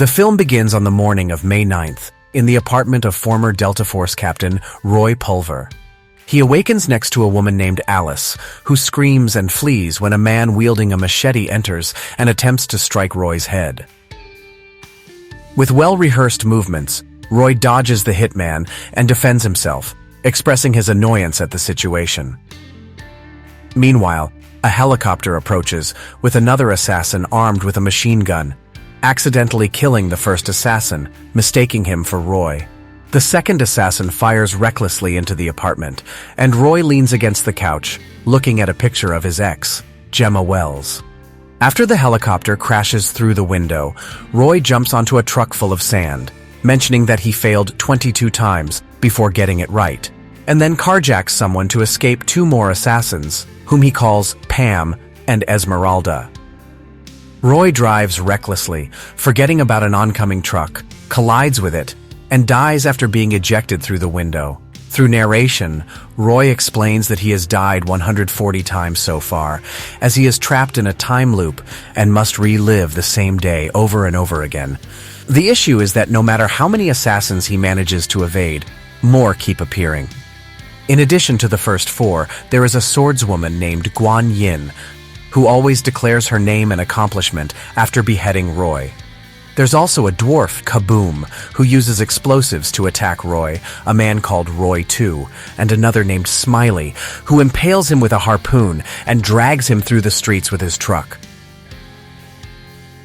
The film begins on the morning of May 9th, in the apartment of former Delta Force Captain Roy Pulver. He awakens next to a woman named Alice, who screams and flees when a man wielding a machete enters and attempts to strike Roy's head. With well-rehearsed movements, Roy dodges the hitman and defends himself, expressing his annoyance at the situation. Meanwhile, a helicopter approaches with another assassin armed with a machine gun, accidentally killing the first assassin, mistaking him for Roy. The second assassin fires recklessly into the apartment, and Roy leans against the couch, looking at a picture of his ex, Gemma Wells. After the helicopter crashes through the window, Roy jumps onto a truck full of sand, mentioning that he failed 22 times before getting it right, and then carjacks someone to escape two more assassins, whom he calls Pam and Esmeralda. Roy drives recklessly, forgetting about an oncoming truck, collides with it, and dies after being ejected through the window. Through narration, Roy explains that he has died 140 times so far, as he is trapped in a time loop and must relive the same day over and over again. The issue is that no matter how many assassins he manages to evade, more keep appearing. In addition to the first four, there is a swordswoman named Guan Yin, who always declares her name and accomplishment after beheading Roy. There's also a dwarf, Kaboom, who uses explosives to attack Roy, a man called Roy 2, and another named Smiley, who impales him with a harpoon and drags him through the streets with his truck.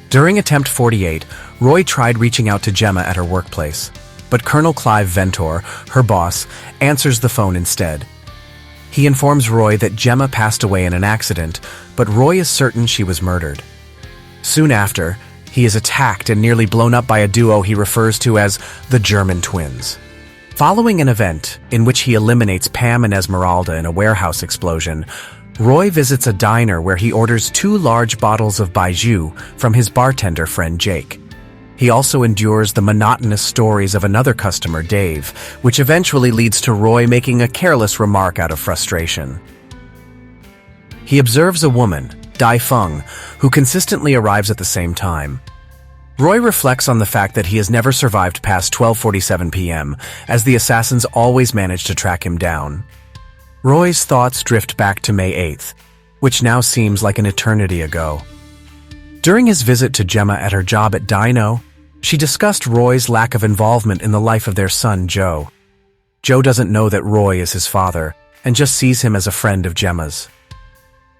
During Attempt 48, Roy tried reaching out to Gemma at her workplace, but Colonel Clive Ventor, her boss, answers the phone instead. He informs Roy that Gemma passed away in an accident, but Roy is certain she was murdered. Soon after, he is attacked and nearly blown up by a duo he refers to as the German twins. Following an event in which he eliminates Pam and Esmeralda in a warehouse explosion, Roy visits a diner where he orders 2 large bottles of baijiu from his bartender friend Jake. He also endures the monotonous stories of another customer, Dave, which eventually leads to Roy making a careless remark out of frustration. He observes a woman, Dai Feng, who consistently arrives at the same time. Roy reflects on the fact that he has never survived past 12:47 p.m., as the assassins always manage to track him down. Roy's thoughts drift back to May 8th, which now seems like an eternity ago. During his visit to Gemma at her job at Dino, she discussed Roy's lack of involvement in the life of their son, Joe. Joe doesn't know that Roy is his father, and just sees him as a friend of Gemma's.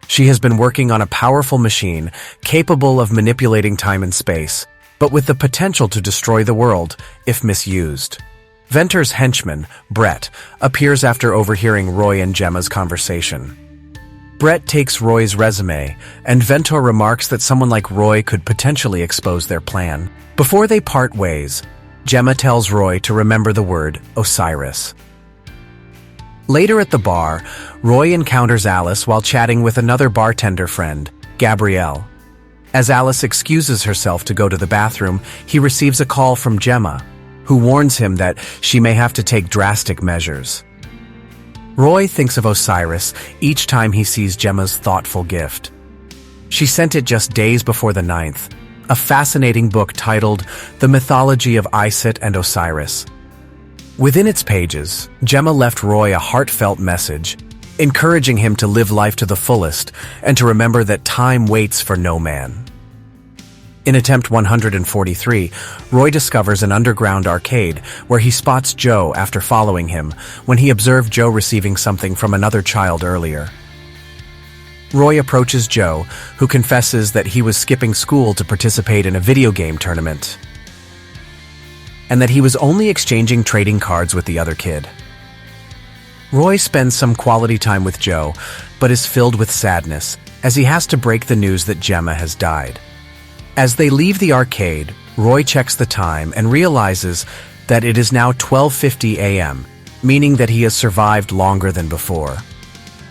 She has been working on a powerful machine capable of manipulating time and space, but with the potential to destroy the world if misused. Ventor's henchman, Brett, appears after overhearing Roy and Gemma's conversation. Brett takes Roy's resume, and Ventor remarks that someone like Roy could potentially expose their plan. Before they part ways, Gemma tells Roy to remember the word Osiris. Later at the bar, Roy encounters Alice while chatting with another bartender friend, Gabrielle. As Alice excuses herself to go to the bathroom, he receives a call from Gemma, who warns him that she may have to take drastic measures. Roy thinks of Osiris each time he sees Gemma's thoughtful gift. She sent it just days before the 9th, a fascinating book titled The Mythology of Iset and Osiris. Within its pages, Gemma left Roy a heartfelt message, encouraging him to live life to the fullest and to remember that time waits for no man. In Attempt 143, Roy discovers an underground arcade where he spots Joe after following him when he observed Joe receiving something from another child earlier. Roy approaches Joe, who confesses that he was skipping school to participate in a video game tournament, and that he was only exchanging trading cards with the other kid. Roy spends some quality time with Joe, but is filled with sadness as he has to break the news that Gemma has died. As they leave the arcade, Roy checks the time and realizes that it is now 12:50 a.m., meaning that he has survived longer than before.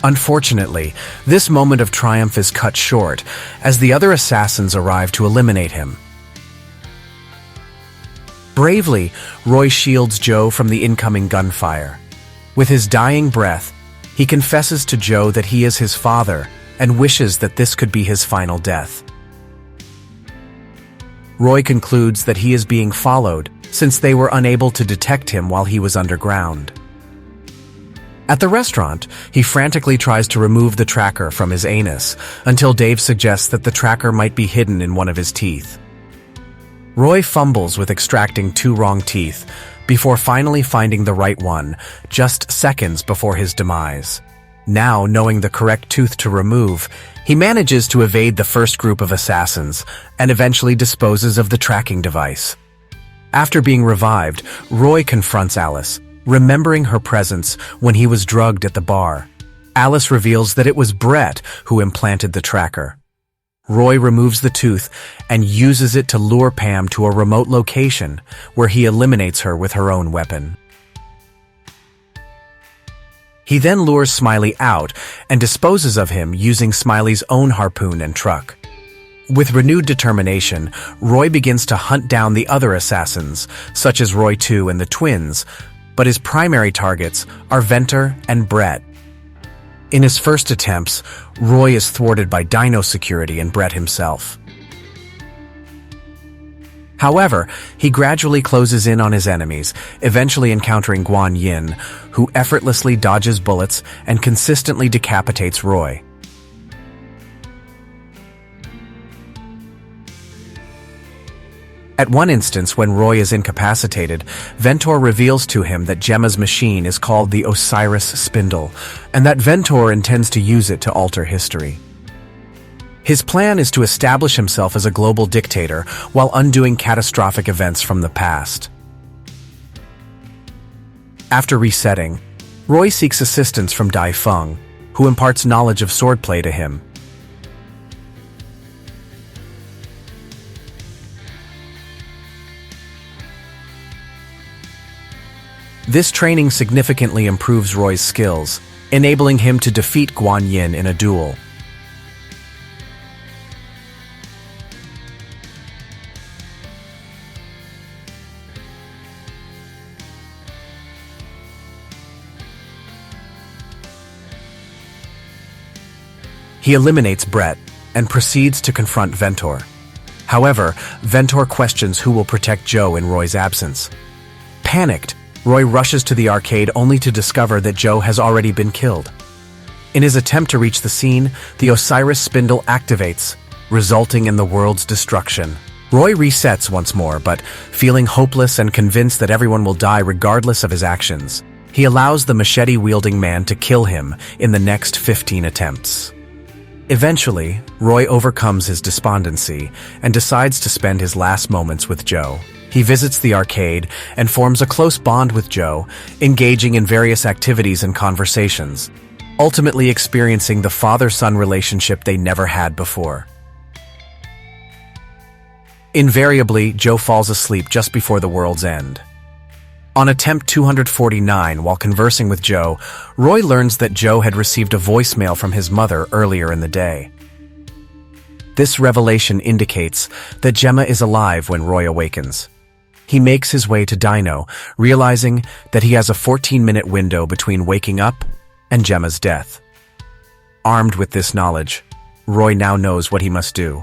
Unfortunately, this moment of triumph is cut short as the other assassins arrive to eliminate him. Bravely, Roy shields Joe from the incoming gunfire. With his dying breath, he confesses to Joe that he is his father and wishes that this could be his final death. Roy concludes that he is being followed since they were unable to detect him while he was underground. At the restaurant, he frantically tries to remove the tracker from his anus until Dave suggests that the tracker might be hidden in one of his teeth. Roy fumbles with extracting 2 wrong teeth before finally finding the right one just seconds before his demise. Now, knowing the correct tooth to remove, he manages to evade the first group of assassins and eventually disposes of the tracking device. After being revived, Roy confronts Alice, remembering her presence when he was drugged at the bar. Alice reveals that it was Brett who implanted the tracker. Roy removes the tooth and uses it to lure Pam to a remote location where he eliminates her with her own weapon. He then lures Smiley out and disposes of him using Smiley's own harpoon and truck. With renewed determination, Roy begins to hunt down the other assassins, such as Roy 2 and the twins, but his primary targets are Venter and Brett. In his first attempts, Roy is thwarted by Dino security and Brett himself. However, he gradually closes in on his enemies, eventually encountering Guan Yin, who effortlessly dodges bullets and consistently decapitates Roy. At one instance, when Roy is incapacitated, Ventor reveals to him that Gemma's machine is called the Osiris Spindle, and that Ventor intends to use it to alter history. His plan is to establish himself as a global dictator while undoing catastrophic events from the past. After resetting, Roy seeks assistance from Dai Feng, who imparts knowledge of swordplay to him. This training significantly improves Roy's skills, enabling him to defeat Guan Yin in a duel. He eliminates Brett and proceeds to confront Ventor. However, Ventor questions who will protect Joe in Roy's absence. Panicked, Roy rushes to the arcade only to discover that Joe has already been killed. In his attempt to reach the scene, the Osiris Spindle activates, resulting in the world's destruction. Roy resets once more, but feeling hopeless and convinced that everyone will die regardless of his actions, he allows the machete-wielding man to kill him in the next 15 attempts. Eventually, Roy overcomes his despondency and decides to spend his last moments with Joe. He visits the arcade and forms a close bond with Joe, engaging in various activities and conversations, ultimately experiencing the father-son relationship they never had before. Invariably, Joe falls asleep just before the world's end. On attempt 249, while conversing with Joe, Roy learns that Joe had received a voicemail from his mother earlier in the day. This revelation indicates that Gemma is alive when Roy awakens. He makes his way to Dino, realizing that he has a 14-minute window between waking up and Gemma's death. Armed with this knowledge, Roy now knows what he must do.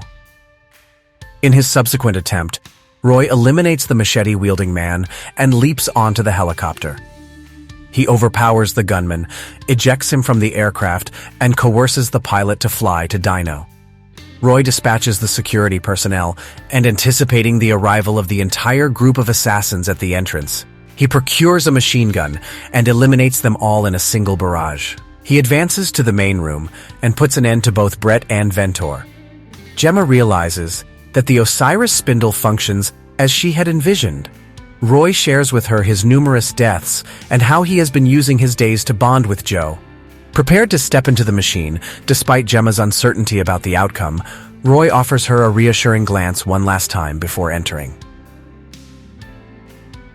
In his subsequent attempt, Roy eliminates the machete-wielding man and leaps onto the helicopter. He overpowers the gunman, ejects him from the aircraft, and coerces the pilot to fly to Dino. Roy dispatches the security personnel, and anticipating the arrival of the entire group of assassins at the entrance, he procures a machine gun and eliminates them all in a single barrage. He advances to the main room and puts an end to both Brett and Ventor. Gemma realizes that the Osiris Spindle functions as she had envisioned. Roy shares with her his numerous deaths and how he has been using his days to bond with Joe. Prepared to step into the machine, despite Gemma's uncertainty about the outcome, Roy offers her a reassuring glance one last time before entering.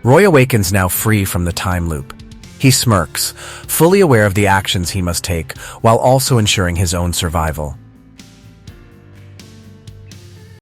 Roy awakens now free from the time loop. He smirks, fully aware of the actions he must take, while also ensuring his own survival.